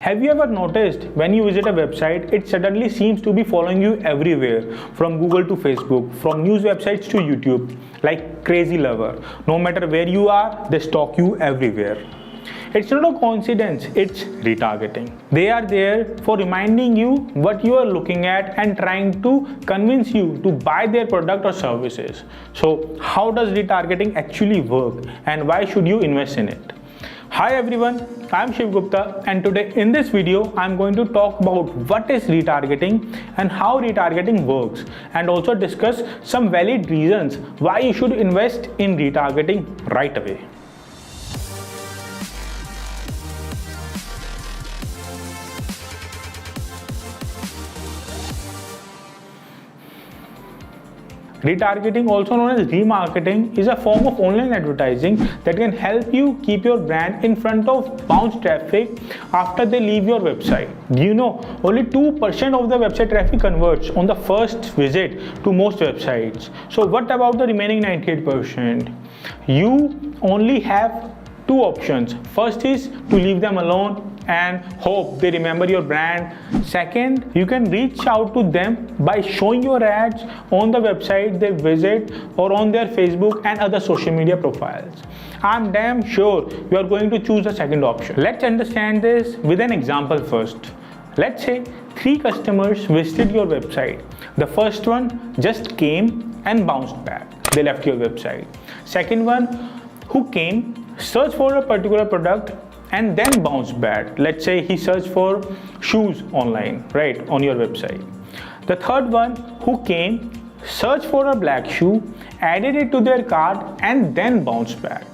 Have you ever noticed when you visit a website, it suddenly seems to be following you everywhere, from Google to Facebook, from news websites to YouTube, like crazy lover. No matter where you are, they stalk you everywhere. It's not a coincidence, it's retargeting. They are there for reminding you what you are looking at and trying to convince you to buy their product or services. So, how does retargeting actually work and why should you invest in it? Hi everyone, I'm Shiv Gupta, and today in this video I'm going to talk about what is retargeting and how retargeting works, and also discuss some valid reasons why you should invest in retargeting right away. Retargeting, also known as remarketing, is a form of online advertising that can help you keep your brand in front of bounce traffic after they leave your website. Do you know only 2% of the website traffic converts on the first visit to most websites? So what about the remaining 98%? You only have two options. First is to leave them alone and hope they remember your brand. Second, you can reach out to them by showing your ads on the website they visit or on their Facebook and other social media profiles. I'm damn sure you are going to choose the second option. Let's understand this with an example first. Let's say 3 customers visited your website. The first one just came and bounced back. They left your website. Second one, who came, searched for a particular product and then bounce back. Let's say he searched for shoes online, right, on your website. The third one, who came, searched for a black shoe, added it to their cart and then bounced back.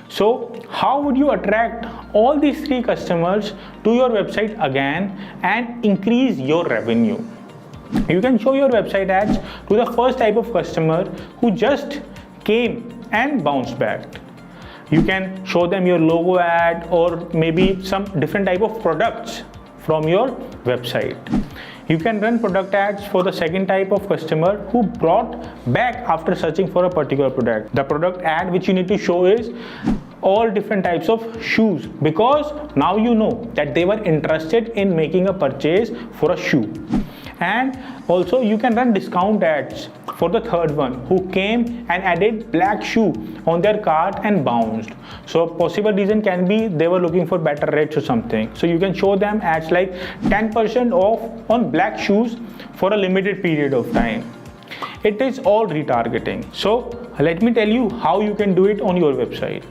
So how would you attract all these 3 customers to your website again and increase your revenue? You can show your website ads to the first type of customer who just came and bounced back. You can show them your logo ad or maybe some different type of products from your website. You can run product ads for the second type of customer who brought back after searching for a particular product. The product ad which you need to show is all different types of shoes, because now you know that they were interested in making a purchase for a shoe. And also you can run discount ads for the third one who came and added black shoe on their cart and bounced. So possible reason can be they were looking for better rates or something. So you can show them ads like 10% off on black shoes for a limited period of time. It is all retargeting. So let me tell you how you can do it on your website.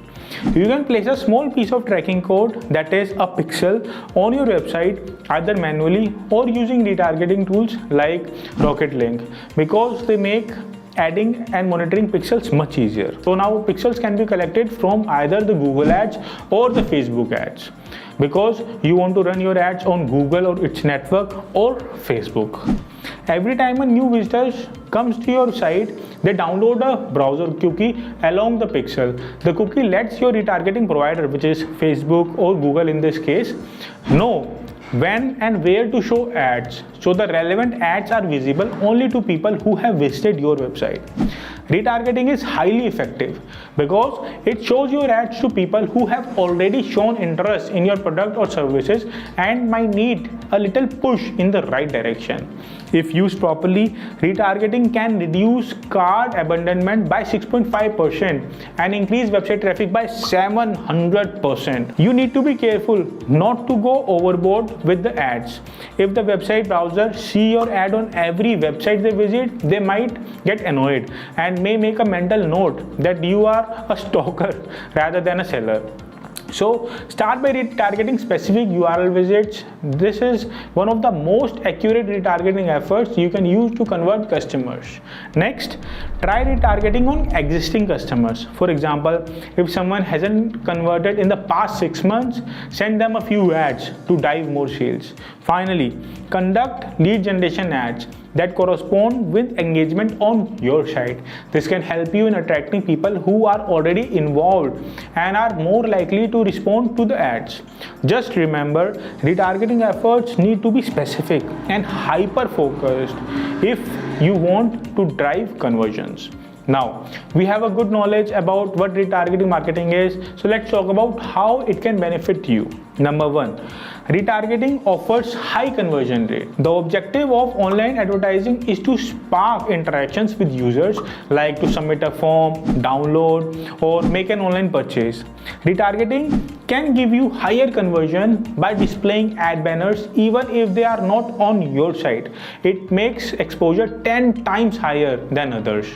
You can place a small piece of tracking code, that is a pixel, on your website either manually or using retargeting tools like Rocket Link, because they make adding and monitoring pixels much easier. So now pixels can be collected from either the Google ads or the Facebook ads, because you want to run your ads on Google or its network or Facebook. Every time a new visitor comes to your site, they download a browser cookie along the pixel. The cookie lets your retargeting provider, which is Facebook or Google in this case, know when and where to show ads, so the relevant ads are visible only to people who have visited your website. Retargeting is highly effective because it shows your ads to people who have already shown interest in your product or services and might need a little push in the right direction. If used properly, retargeting can reduce cart abandonment by 6.5% and increase website traffic by 700%. You need to be careful not to go overboard with the ads. If the website browser see your ad on every website they visit, they might get annoyed and may make a mental note that you are a stalker rather than a seller. So start by retargeting specific URL visits. This is one of the most accurate retargeting efforts you can use to convert customers. Next, try retargeting on existing customers. For example, if someone hasn't converted in the past 6 months, send them a few ads to drive more sales. Finally, conduct lead generation ads that correspond with engagement on your site. This can help you in attracting people who are already involved and are more likely to respond to the ads. Just remember, retargeting efforts need to be specific and hyper focused if you want to drive conversions. Now, we have a good knowledge about what retargeting marketing is, so let's talk about how it can benefit you. Number 1, Retargeting offers high conversion rate. The objective of online advertising is to spark interactions with users, like to submit a form, download, or make an online purchase. Retargeting can give you higher conversion by displaying ad banners even if they are not on your site. It makes exposure 10 times higher than others.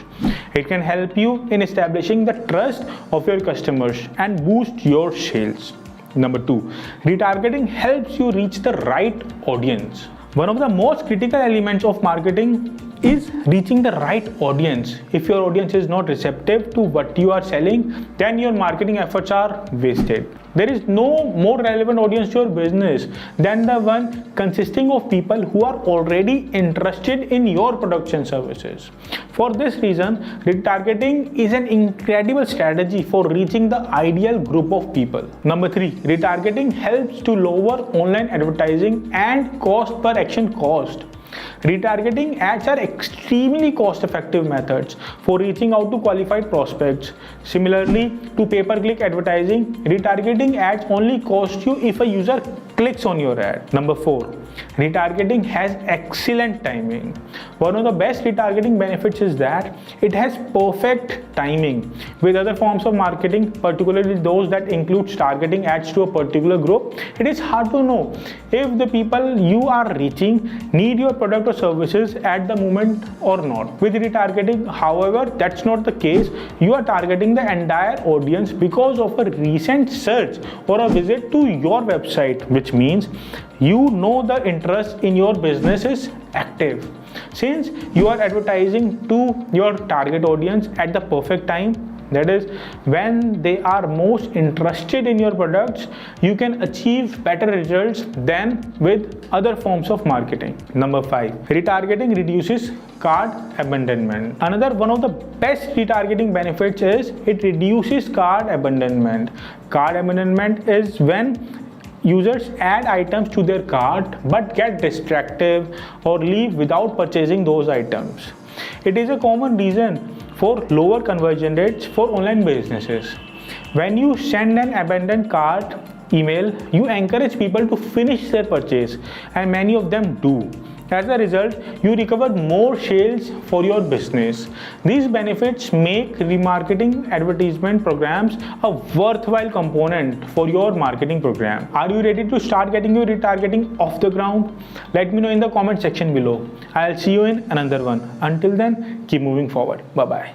It can help you in establishing the trust of your customers and boost your sales. Number 2, retargeting helps you reach the right audience. One of the most critical elements of marketing is reaching the right audience. If your audience is not receptive to what you are selling, then your marketing efforts are wasted. There is no more relevant audience to your business than the one consisting of people who are already interested in your products and services. For this reason, retargeting is an incredible strategy for reaching the ideal group of people. Number 3, retargeting helps to lower online advertising and cost per action cost. Retargeting ads are extremely cost-effective methods for reaching out to qualified prospects. Similarly to pay-per-click advertising, retargeting ads only cost you if a user clicks on your ad. Number 4, retargeting has excellent timing. One of the best retargeting benefits is that it has perfect timing. With other forms of marketing, particularly those that include targeting ads to a particular group, it is hard to know if the people you are reaching need your product or services at the moment or not. With retargeting, however, that's not the case. You are targeting the entire audience because of a recent search or a visit to your website, which means you know the interest in your business is active. Since you are advertising to your target audience at the perfect time, that is when they are most interested in your products, you can achieve better results than with other forms of marketing. Number 5, retargeting reduces cart abandonment. Another one of the best retargeting benefits is it reduces cart abandonment. Cart abandonment is when users add items to their cart but get distracted or leave without purchasing those items. It is a common reason for lower conversion rates for online businesses. When you send an abandoned cart email, you encourage people to finish their purchase, and many of them do. As a result, you recover more sales for your business. These benefits make remarketing advertisement programs a worthwhile component for your marketing program. Are you ready to start getting your retargeting off the ground? Let me know in the comment section below. I'll see you in another one. Until then, keep moving forward. Bye-bye.